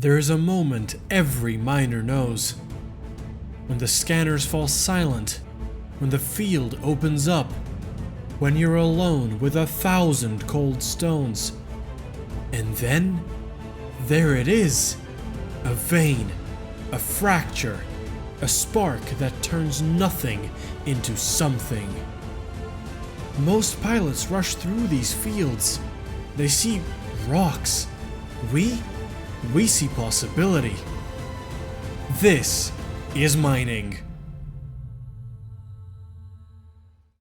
There is a moment every miner knows. When the scanners fall silent, when the field opens up, when you're alone with 1,000 cold stones. And then, there it is. A vein, a fracture, a spark that turns nothing into something. Most pilots rush through these fields. They see rocks. We see possibility. This is mining.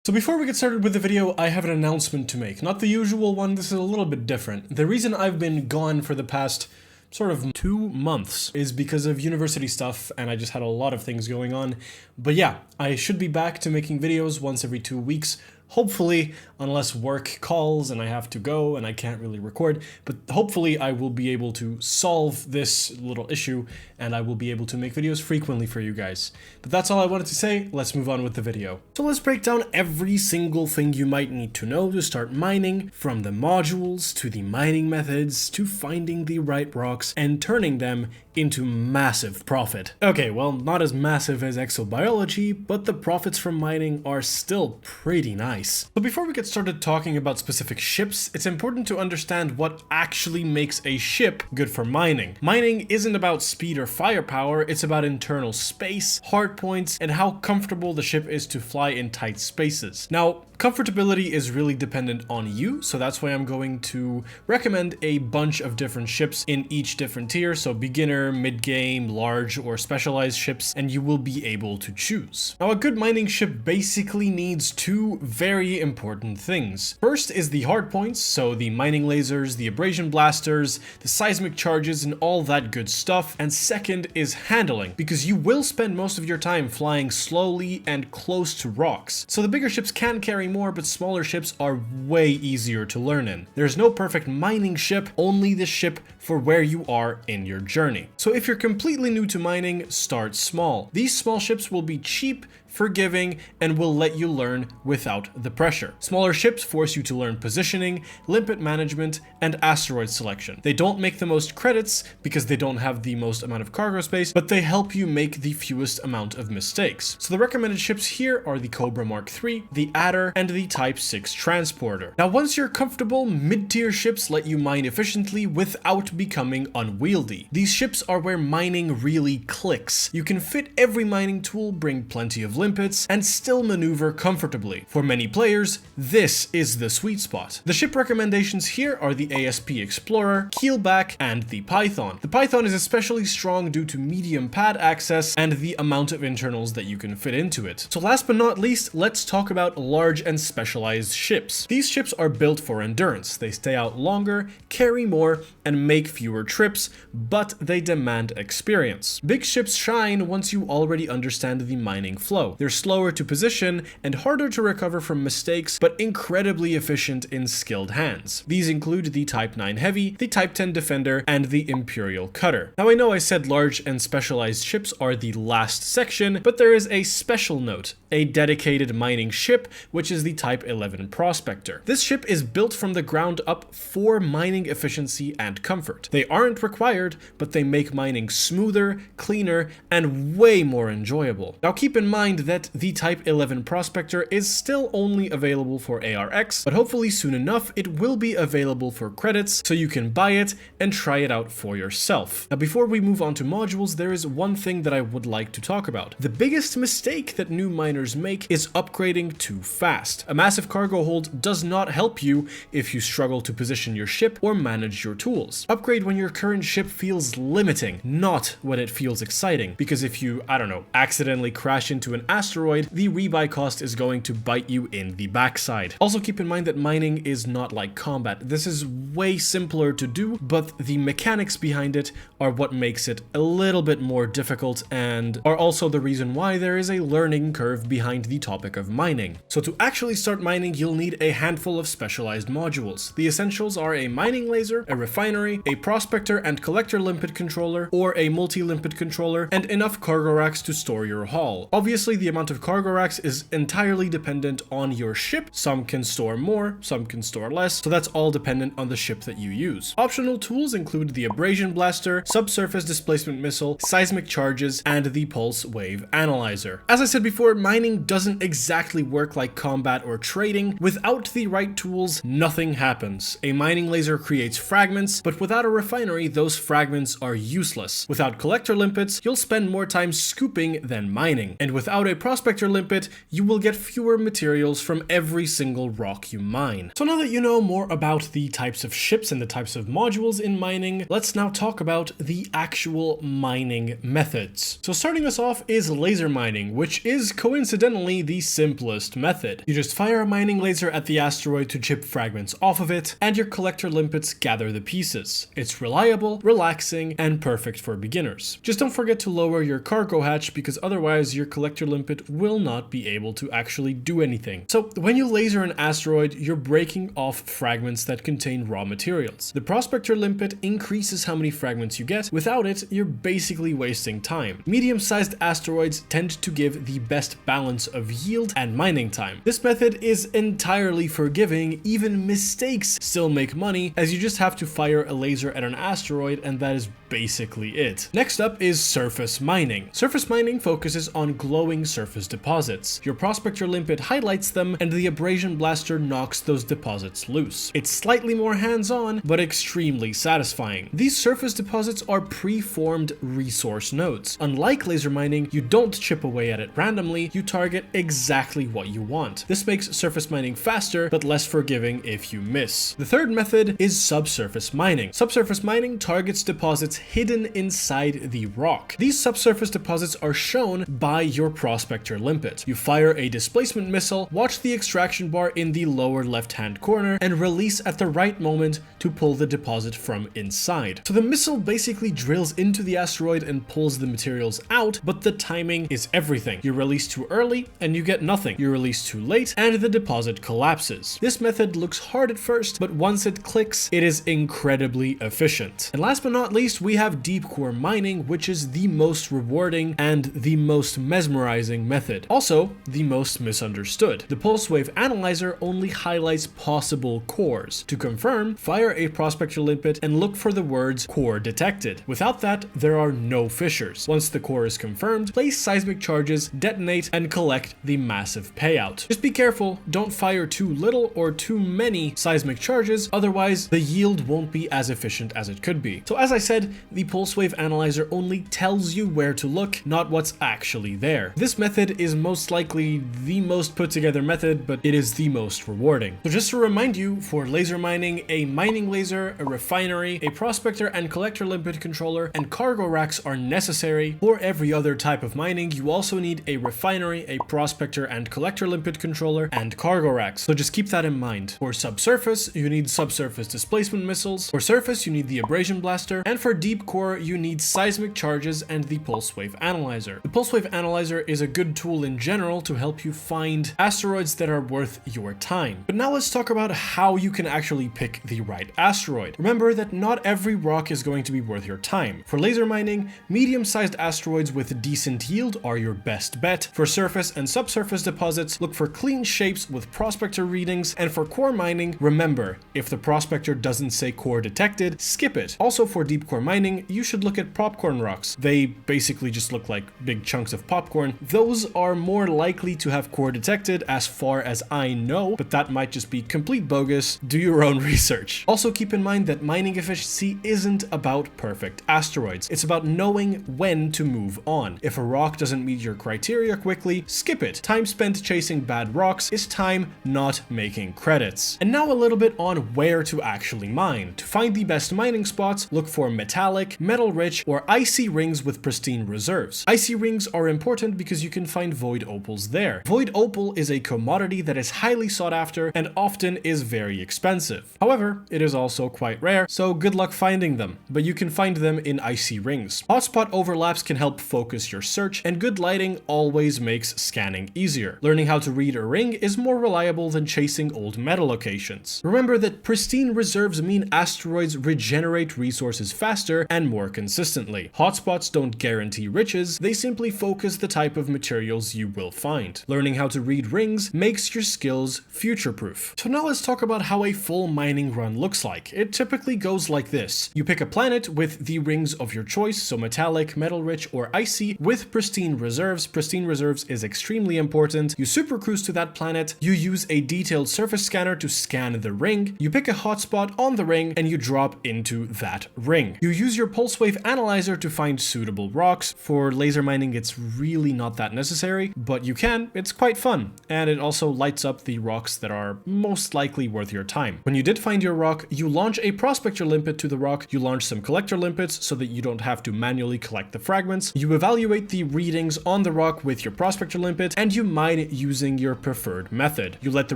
So before we get started with the video, I have an announcement to make. Not the usual one, this is a little bit different. The reason I've been gone for the past sort of 2 months is because of university stuff, and I just had a lot of things going on. But yeah, I should be back to making videos once every 2 weeks. Hopefully, unless work calls and I have to go and I can't really record, but hopefully I will be able to solve this little issue and I will be able to make videos frequently for you guys. But that's all I wanted to say. Let's move on with the video. So let's break down every single thing you might need to know to start mining, from the modules to the mining methods to finding the right rocks and turning them into massive profit. Okay, well, not as massive as exobiology, but the profits from mining are still pretty nice. So before we get started talking about specific ships, it's important to understand what actually makes a ship good for mining. Mining isn't about speed or firepower, it's about internal space, hardpoints, and how comfortable the ship is to fly in tight spaces. Now, comfortability is really dependent on you, so that's why I'm going to recommend a bunch of different ships in each different tier, so beginner, mid-game, large, or specialized ships, and you will be able to choose. Now, a good mining ship basically needs two very important things. First is the hardpoints, so the mining lasers, the abrasion blasters, the seismic charges, and all that good stuff. And second is handling, because you will spend most of your time flying slowly and close to rocks. So the bigger ships can carry more, but smaller ships are way easier to learn in. There's no perfect mining ship, only the ship for where you are in your journey. So if you're completely new to mining, start small. These small ships will be cheap, forgiving, and will let you learn without the pressure. Smaller ships force you to learn positioning, limpet management, and asteroid selection. They don't make the most credits because they don't have the most amount of cargo space, but they help you make the fewest amount of mistakes. So the recommended ships here are the Cobra Mark III, the Adder, and the Type 6 Transporter. Now, once you're comfortable, mid-tier ships let you mine efficiently without becoming unwieldy. These ships are where mining really clicks. You can fit every mining tool, bring plenty of limpets, and still maneuver comfortably. For many players, this is the sweet spot. The ship recommendations here are the ASP Explorer, Keelback, and the Python. The Python is especially strong due to medium pad access and the amount of internals that you can fit into it. So last but not least, let's talk about large and specialized ships. These ships are built for endurance. They stay out longer, carry more, and make fewer trips, but they demand experience. Big ships shine once you already understand the mining flow. They're slower to position and harder to recover from mistakes, but incredibly efficient in skilled hands. These include the Type 9 Heavy, the Type 10 Defender, and the Imperial Cutter. Now, I know I said large and specialized ships are the last section, but there is a special note, a dedicated mining ship, which is the Type 11 Prospector. This ship is built from the ground up for mining efficiency and comfort. They aren't required, but they make mining smoother, cleaner, and way more enjoyable. Now, keep in mind that the Type 11 Prospector is still only available for ARX, but hopefully soon enough it will be available for credits, so you can buy it and try it out for yourself. Now, before we move on to modules, there is one thing that I would like to talk about. The biggest mistake that new miners make is upgrading too fast. A massive cargo hold does not help you if you struggle to position your ship or manage your tools. Upgrade when your current ship feels limiting, not when it feels exciting, because if you, I don't know, accidentally crash into an asteroid, the rebuy cost is going to bite you in the backside. Also keep in mind that mining is not like combat. This is way simpler to do, but the mechanics behind it are what makes it a little bit more difficult and are also the reason why there is a learning curve behind the topic of mining. So to actually start mining, you'll need a handful of specialized modules. The essentials are a mining laser, a refinery, a prospector and collector limpet controller, or a multi-limpet controller, and enough cargo racks to store your haul. Obviously, the amount of cargo racks is entirely dependent on your ship. Some can store more, some can store less, so that's all dependent on the ship that you use. Optional tools include the abrasion blaster, subsurface displacement missile, seismic charges, and the pulse wave analyzer. As I said before, mining doesn't exactly work like combat or trading. Without the right tools, nothing happens. A mining laser creates fragments, but without a refinery, those fragments are useless. Without collector limpets, you'll spend more time scooping than mining. And without a prospector limpet, you will get fewer materials from every single rock you mine. So now that you know more about the types of ships and the types of modules in mining, let's now talk about the actual mining methods. So starting us off is laser mining, which is coincidentally the simplest method. You just fire a mining laser at the asteroid to chip fragments off of it, and your collector limpets gather the pieces. It's reliable, relaxing, and perfect for beginners. Just don't forget to lower your cargo hatch, because otherwise your collector limpet will not be able to actually do anything. So when you laser an asteroid, you're breaking off fragments that contain raw materials. The prospector limpet increases how many fragments you get. Without it, you're basically wasting time. Medium-sized asteroids tend to give the best balance of yield and mining time. This method is entirely forgiving. Even mistakes still make money, as you just have to fire a laser at an asteroid, and that is basically it. Next up is surface mining. Surface mining focuses on glowing surface deposits. Your prospector limpet highlights them, and the abrasion blaster knocks those deposits loose. It's slightly more hands-on, but extremely satisfying. These surface deposits are pre-formed resource nodes. Unlike laser mining, you don't chip away at it randomly, you target exactly what you want. This makes surface mining faster, but less forgiving if you miss. The third method is subsurface mining. Subsurface mining targets deposits hidden inside the rock. These subsurface deposits are shown by your prospector limpet. You fire a displacement missile, watch the extraction bar in the lower left-hand corner, and release at the right moment to pull the deposit from inside. So the missile basically drills into the asteroid and pulls the materials out, but the timing is everything. You release too early and you get nothing. You release too late and the deposit collapses. This method looks hard at first, but once it clicks, it is incredibly efficient. And last but not least, we have deep core mining, which is the most rewarding and the most mesmerizing method. Also, the most misunderstood. The pulse wave analyzer only highlights possible cores. To confirm, fire a prospector limpet and look for the words core detected. Without that, there are no fissures. Once the core is confirmed, place seismic charges, detonate, and collect the massive payout. Just be careful, don't fire too little or too many seismic charges, otherwise the yield won't be as efficient as it could be. So as I said, the pulse wave analyzer only tells you where to look, not what's actually there. This method is most likely the most put together method, but it is the most rewarding. So just to remind you, for laser mining, a mining laser, a refinery, a prospector and collector limpet controller, and cargo racks are necessary. For every other type of mining, you also need a refinery, a prospector and collector limpet controller, and cargo racks. So just keep that in mind. For subsurface, you need subsurface displacement missiles. For surface, you need the abrasion blaster, and for deep core, you need seismic charges and the pulse wave analyzer. The pulse wave analyzer is a good tool in general to help you find asteroids that are worth your time. But now let's talk about how you can actually pick the right asteroid. Remember that not every rock is going to be worth your time. For laser mining, medium-sized asteroids with decent yield are your best bet. For surface and subsurface deposits, look for clean shapes with prospector readings, and for core mining, remember, if the prospector doesn't say core detected, skip it. Also for deep core mining, you should look at popcorn rocks. They basically just look like big chunks of popcorn. Those are more likely to have core detected as far as I know, but that might just be complete bogus. Do your own research. Also keep in mind that mining efficiency isn't about perfect asteroids. It's about knowing when to move on. If a rock doesn't meet your criteria quickly, skip it. Time spent chasing bad rocks is time not making credits. And now a little bit on where to actually mine. To find the best mining spots, look for metallic, metal-rich, or icy rings with pristine reserves. Icy rings are important because you can find void opals there. Void opal is a commodity that is highly sought after and often is very expensive. However, it is also quite rare, so good luck finding them, but you can find them in icy rings. Hotspot overlaps can help focus your search, and good lighting always makes scanning easier. Learning how to read a ring is more reliable than chasing old metal locations. Remember that pristine reserves mean asteroids regenerate resources faster and more consistently. Hotspots don't guarantee riches, they simply focus the type of of materials you will find. Learning how to read rings makes your skills future-proof. So now let's talk about how a full mining run looks like. It typically goes like this. You pick a planet with the rings of your choice, so metallic, metal-rich, or icy, with pristine reserves. Pristine reserves is extremely important. You supercruise to that planet, you use a detailed surface scanner to scan the ring, you pick a hotspot on the ring, and you drop into that ring. You use your pulse wave analyzer to find suitable rocks. For laser mining, it's really not that necessary, but you can. It's quite fun, and it also lights up the rocks that are most likely worth your time. When you did find your rock, you launch a prospector limpet to the rock, you launch some collector limpets so that you don't have to manually collect the fragments, you evaluate the readings on the rock with your prospector limpet, and you mine it using your preferred method. You let the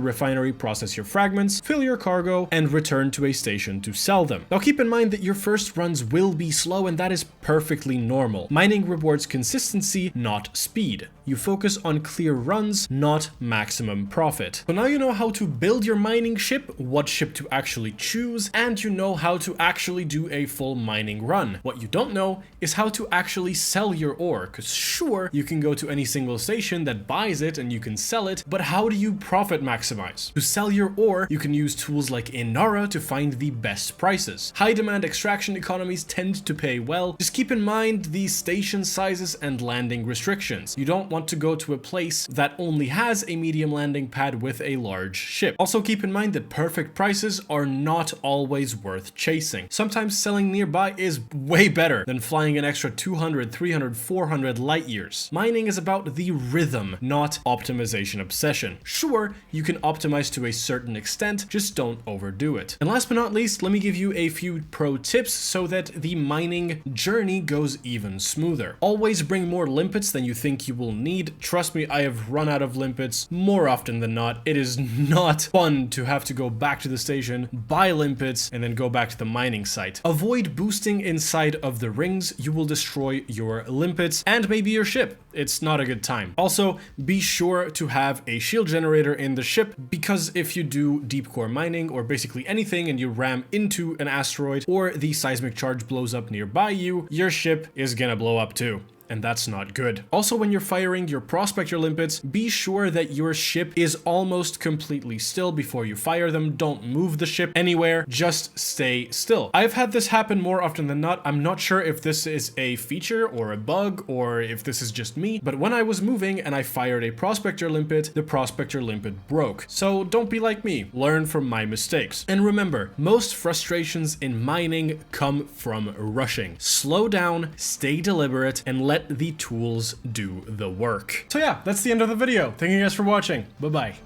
refinery process your fragments, fill your cargo, and return to a station to sell them. Now keep in mind that your first runs will be slow, and that is perfectly normal. Mining rewards consistency, not speed. You focus on clear runs, not maximum profit. So now you know how to build your mining ship, what ship to actually choose, and you know how to actually do a full mining run. What you don't know is how to actually sell your ore, because sure, you can go to any single station that buys it and you can sell it, but how do you profit maximize? To sell your ore, you can use tools like Inara to find the best prices. High demand extraction economies tend to pay well. Just keep in mind the station sizes and landing restrictions. You don't want to go to a place that only has a medium landing pad with a large ship. Also keep in mind that perfect prices are not always worth chasing. Sometimes selling nearby is way better than flying an extra 200, 300, 400 light years. Mining is about the rhythm, not optimization obsession. Sure, you can optimize to a certain extent, just don't overdo it. And last but not least, let me give you a few pro tips so that the mining journey goes even smoother. Always bring more limpets than you think you will need. Trust me, I have run out of limpets more often than not. It is not fun to have to go back to the station, buy limpets, and then go back to the mining site. Avoid boosting inside of the rings. You will destroy your limpets and maybe your ship. It's not a good time. Also, be sure to have a shield generator in the ship, because if you do deep core mining or basically anything and you ram into an asteroid or the seismic charge blows up nearby you, your ship is gonna blow up too. And that's not good. Also, when you're firing your prospector limpets, be sure that your ship is almost completely still before you fire them. Don't move the ship anywhere, just stay still. I've had this happen more often than not. I'm not sure if this is a feature or a bug or if this is just me, but when I was moving and I fired a prospector limpet, the prospector limpet broke. So don't be like me, learn from my mistakes. And remember, most frustrations in mining come from rushing. Slow down, stay deliberate, and let the tools do the work. So yeah, that's the end of the video. Thank you guys for watching. Bye-bye.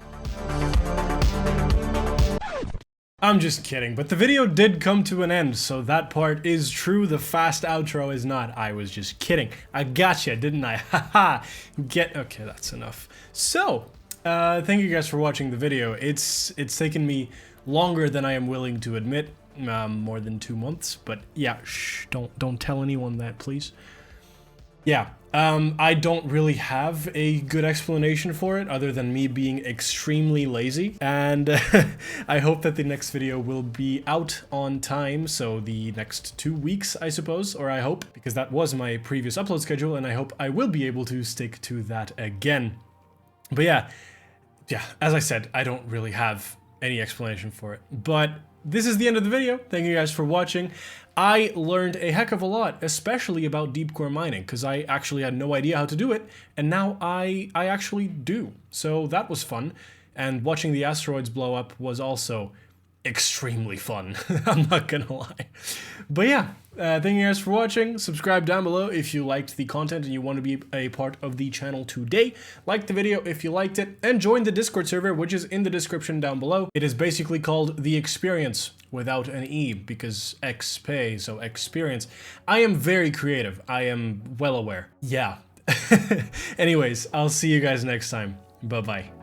I'm just kidding, but the video did come to an end, so that part is true. The fast outro is not. I was just kidding. I gotcha, didn't I? Haha. Okay, that's enough. So, thank you guys for watching the video. It's taken me longer than I am willing to admit, more than 2 months, but yeah, shh, don't tell anyone that, please. Yeah, I don't really have a good explanation for it other than me being extremely lazy, and I hope that the next video will be out on time, so the next 2 weeks, I suppose, or I hope, because that was my previous upload schedule, and I hope I will be able to stick to that again. But yeah, as I said, I don't really have any explanation for it, but this is the end of the video. Thank you guys for watching. I learned a heck of a lot, especially about deep core mining, because I actually had no idea how to do it, and now I actually do. So that was fun, and watching the asteroids blow up was also extremely fun. I'm not gonna lie. But yeah, thank you guys for watching. Subscribe down below if you liked the content and you want to be a part of the channel today. Like the video if you liked it, and join the Discord server, which is in the description down below. It is basically called The Experience, without an E, because Xpeigh, so experience. I am very creative. I am well aware. Yeah. Anyways, I'll see you guys next time. Bye-bye.